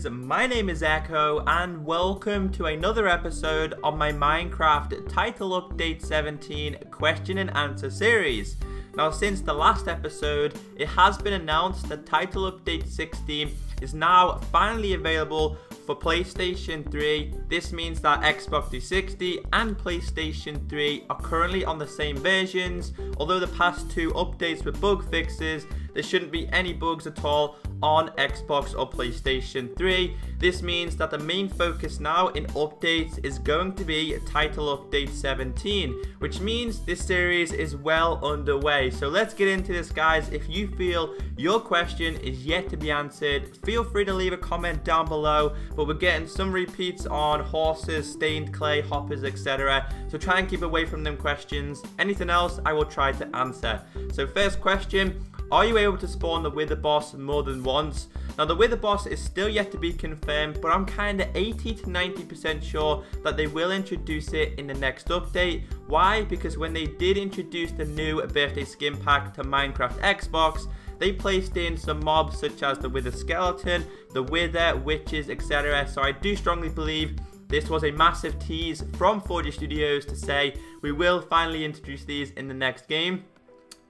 guys, my name is Echo and welcome to another episode of my Minecraft Title Update 17 question and answer series. Now since the last episode, it has been announced that Title Update 16 is now finally available for PlayStation 3. This means that Xbox 360 and PlayStation 3 are currently on the same versions. Although the past two updates were bug fixes, there shouldn't be any bugs at all on Xbox or PlayStation 3. This means that the main focus now in updates is going to be Title Update 17, which means this series is well underway. So let's get into this, guys. If you feel your question is yet to be answered, feel free to leave a comment down below, but we're getting some repeats on horses, stained clay, hoppers, etc. So try and keep away from them questions. Anything else, I will try to answer. So first question, are you able to spawn the Wither boss more than once? Now the Wither boss is still yet to be confirmed, but I'm kinda 80 to 90% sure that they will introduce it in the next update. Why? Because when they did introduce the new birthday skin pack to Minecraft Xbox, they placed in some mobs such as the Wither skeleton, the Wither, witches, etc. So I do strongly believe this was a massive tease from 4G Studios to say we will finally introduce these in the next game.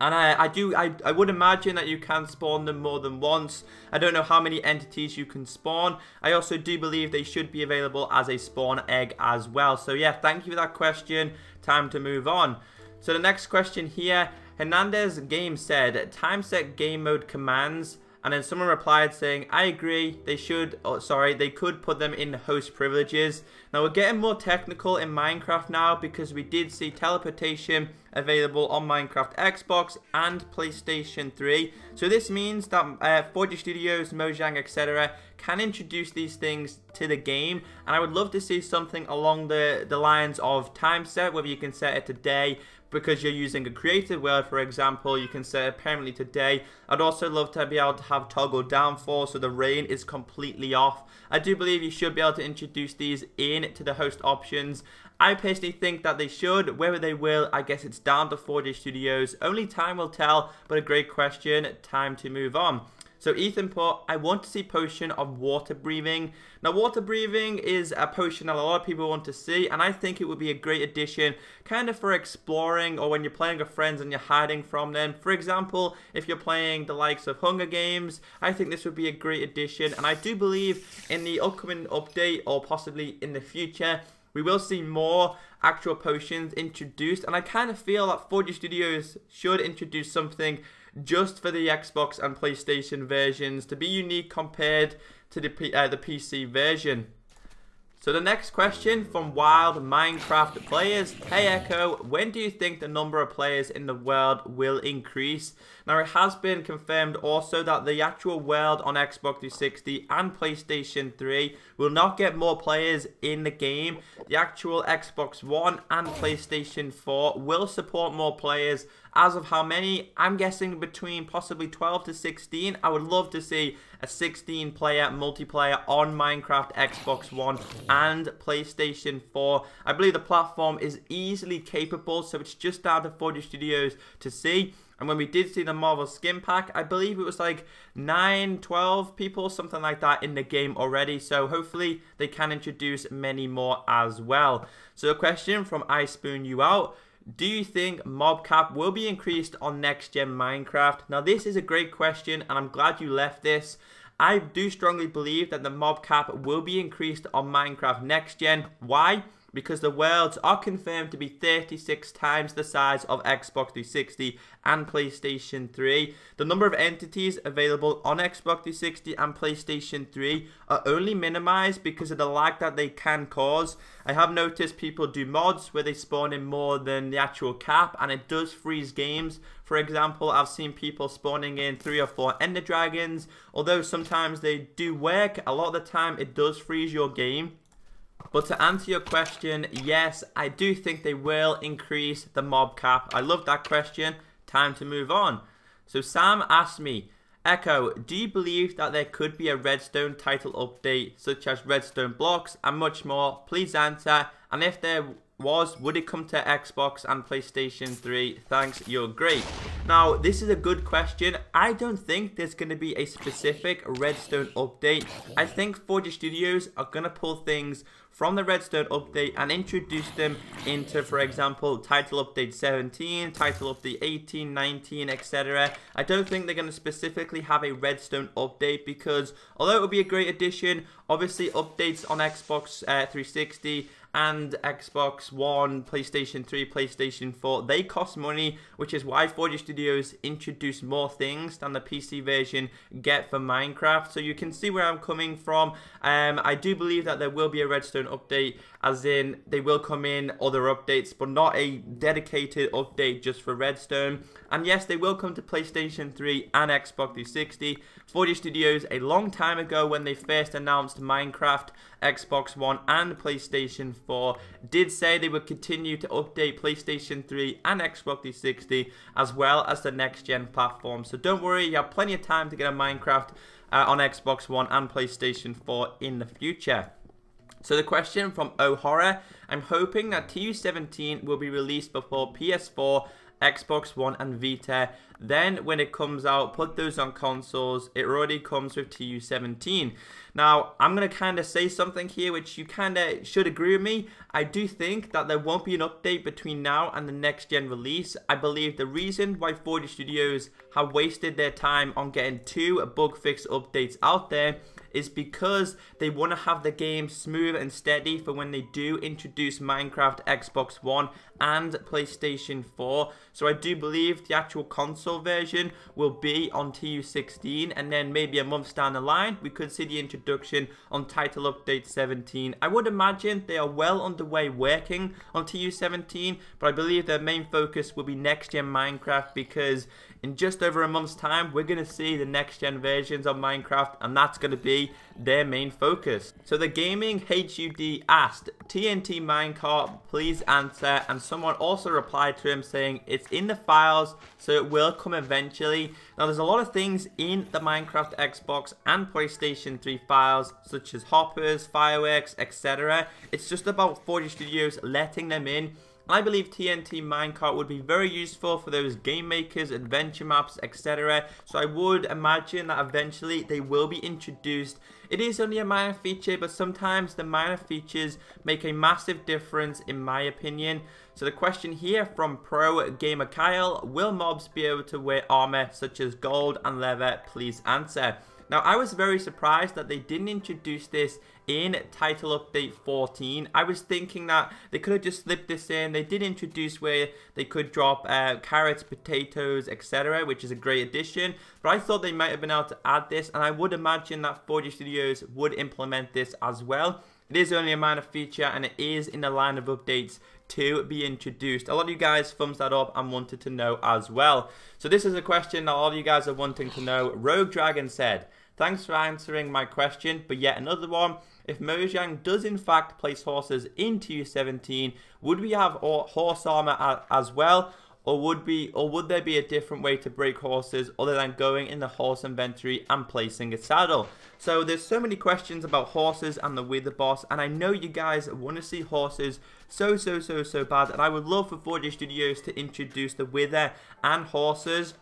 And I would imagine that you can spawn them more than once. I don't know how many entities you can spawn. I also do believe they should be available as a spawn egg as well. So yeah, thank you for that question. Time to move on. So the next question here, Hernandez Game said, time set game mode commands. And then someone replied saying, I agree, they could put them in host privileges. Now we're getting more technical in Minecraft now because we did see teleportation available on Minecraft Xbox and PlayStation 3. So this means that 4G Studios, Mojang, etc. can introduce these things to the game. And I would love to see something along the lines of time set, whether you can set it to day, because you're using a creative world, for example, you can set it permanently to day. I'd also love to be able to have toggle downfall so the rain is completely off. I do believe you should be able to introduce these into the host options. I personally think that they should. Whether they will, I guess it's down to 4G Studios. Only time will tell, but a great question. Time to move on. So Ethan put, I want to see potion of water breathing. Now water breathing is a potion that a lot of people want to see, and I think it would be a great addition kind of for exploring or when you're playing with friends and you're hiding from them. For example, if you're playing the likes of Hunger Games, I think this would be a great addition, and I do believe in the upcoming update or possibly in the future, we will see more actual potions introduced, and I kind of feel that 4G Studios should introduce something just for the Xbox and PlayStation versions to be unique compared to the PC version. So the next question from Wild Minecraft players, hey Echo, when do you think the number of players in the world will increase? Now it has been confirmed also that the actual world on Xbox 360 and PlayStation 3 will not get more players in the game. The actual Xbox One and PlayStation 4 will support more players. As of how many? I'm guessing between possibly 12 to 16. I would love to see a 16-player multiplayer on Minecraft Xbox One and PlayStation 4. I believe the platform is easily capable, so it's just down to 4G Studios to see. And when we did see the Marvel skin pack, I believe it was like 9, 12 people, something like that in the game already. So hopefully they can introduce many more as well. So a question from I Spoon You Out. Do you think mob cap will be increased on next gen Minecraft? Now this is a great question and I'm glad you left this. I do strongly believe that the mob cap will be increased on Minecraft next gen. Why? Because the worlds are confirmed to be 36 times the size of Xbox 360 and PlayStation 3. The number of entities available on Xbox 360 and PlayStation 3 are only minimized because of the lag that they can cause. I have noticed people do mods where they spawn in more than the actual cap and it does freeze games. For example, I've seen people spawning in 3 or 4 ender dragons. Although sometimes they do work, a lot of the time it does freeze your game. But to answer your question, yes, I do think they will increase the mob cap. I love that question. Time to move on. So Sam asked me, Echo, do you believe that there could be a Redstone title update such as Redstone blocks and much more? Please answer. And if there was, would it come to Xbox and PlayStation 3? Thanks, you're great. Now, this is a good question. I don't think there's going to be a specific Redstone update. I think Forge Studios are going to pull things from the Redstone update and introduce them into, for example, title update 17, title update 18, 19, etc. I don't think they're going to specifically have a Redstone update because although it would be a great addition, obviously updates on Xbox 360 and Xbox One, PlayStation 3, PlayStation 4, they cost money, which is why Forge Studios introduce more things than the PC version get for Minecraft. So you can see where I'm coming from. I do believe that there will be a Redstone update, as in they will come in other updates, but not a dedicated update just for Redstone. And yes, they will come to PlayStation 3 and Xbox 360. Forge Studios, a long time ago when they first announced Minecraft, Xbox One and PlayStation 4, did say they would continue to update PlayStation 3 and Xbox 360 as well as the next gen platform. So don't worry, you have plenty of time to get a Minecraft on Xbox One and PlayStation 4 in the future. So the question from O'Hara, I'm hoping that TU17 will be released before PS4, Xbox One and Vita. Then when it comes out, put those on consoles. It already comes with TU17. Now, I'm going to kind of say something here which you kind of should agree with me. I do think that there won't be an update between now and the next gen release. I believe the reason why Forge Studios have wasted their time on getting 2 bug fix updates out there is because they want to have the game smooth and steady for when they do introduce Minecraft, Xbox One and PlayStation 4. So I do believe the actual console version will be on TU16, and then maybe a month down the line we could see the introduction on title update 17. I would imagine they are well underway working on TU17, but I believe their main focus will be next gen Minecraft, because in just over a month's time we're going to see the next gen versions of Minecraft, and that's going to be their main focus. So the Gaming HUD asked, TNT minecart, please answer, and someone also replied to him saying it's in the files, so it will come eventually. Now there's a lot of things in the Minecraft Xbox and PlayStation 3 files, such as hoppers, fireworks, etc. It's just about Forge Studios letting them in. I believe TNT minecart would be very useful for those game makers, adventure maps, etc. So I would imagine that eventually they will be introduced. It is only a minor feature, but sometimes the minor features make a massive difference in my opinion. So the question here from Pro Gamer Kyle, will mobs be able to wear armor such as gold and leather? Please answer. Now, I was very surprised that they didn't introduce this in Title Update 14. I was thinking that they could have just slipped this in. They did introduce where they could drop carrots, potatoes, etc., which is a great addition. But I thought they might have been able to add this, and I would imagine that Forge Studios would implement this as well. It is only a minor feature, and it is in the line of updates to be introduced. A lot of you guys thumbs that up and wanted to know as well. So this is a question that a lot of you guys are wanting to know. Rogue Dragon said, thanks for answering my question, but yet another one. If Mojang does in fact place horses in TU17, would we have horse armor as well? Or would there be a different way to break horses other than going in the horse inventory and placing a saddle? So there's so many questions about horses and the Wither boss, and I know you guys want to see horses so bad, and I would love for Forge Studios to introduce the Wither and horses.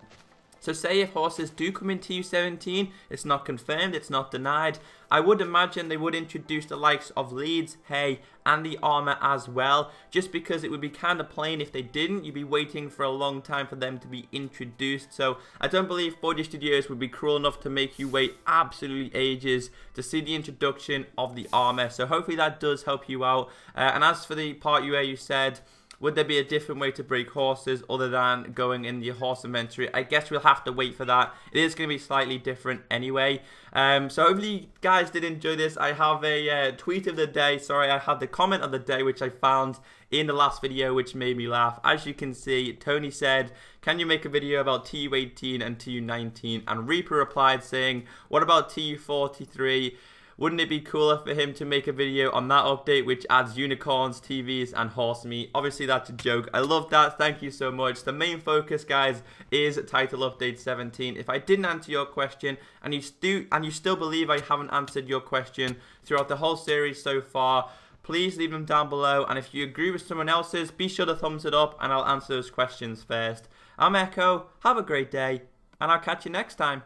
So say if horses do come in TU17, it's not confirmed, it's not denied. I would imagine they would introduce the likes of leads, hay, and the armor as well. Just because it would be kind of plain if they didn't. You'd be waiting for a long time for them to be introduced. So I don't believe Forge Studios would be cruel enough to make you wait absolutely ages to see the introduction of the armor. So hopefully that does help you out. And as for the part where you said, would there be a different way to break horses other than going in the horse inventory? I guess we'll have to wait for that. It is going to be slightly different anyway. So hopefully you guys did enjoy this. I have a tweet of the day. Sorry, I have the comment of the day which I found in the last video which made me laugh. As you can see, Tony said, can you make a video about TU18 and TU19? And Reaper replied saying, what about TU43? Wouldn't it be cooler for him to make a video on that update which adds unicorns, TVs and horse meat? Obviously that's a joke. I love that. Thank you so much. The main focus, guys, is title update 17. If I didn't answer your question and you still believe I haven't answered your question throughout the whole series so far, please leave them down below, and if you agree with someone else's, be sure to thumbs it up and I'll answer those questions first. I'm Echo, have a great day, and I'll catch you next time.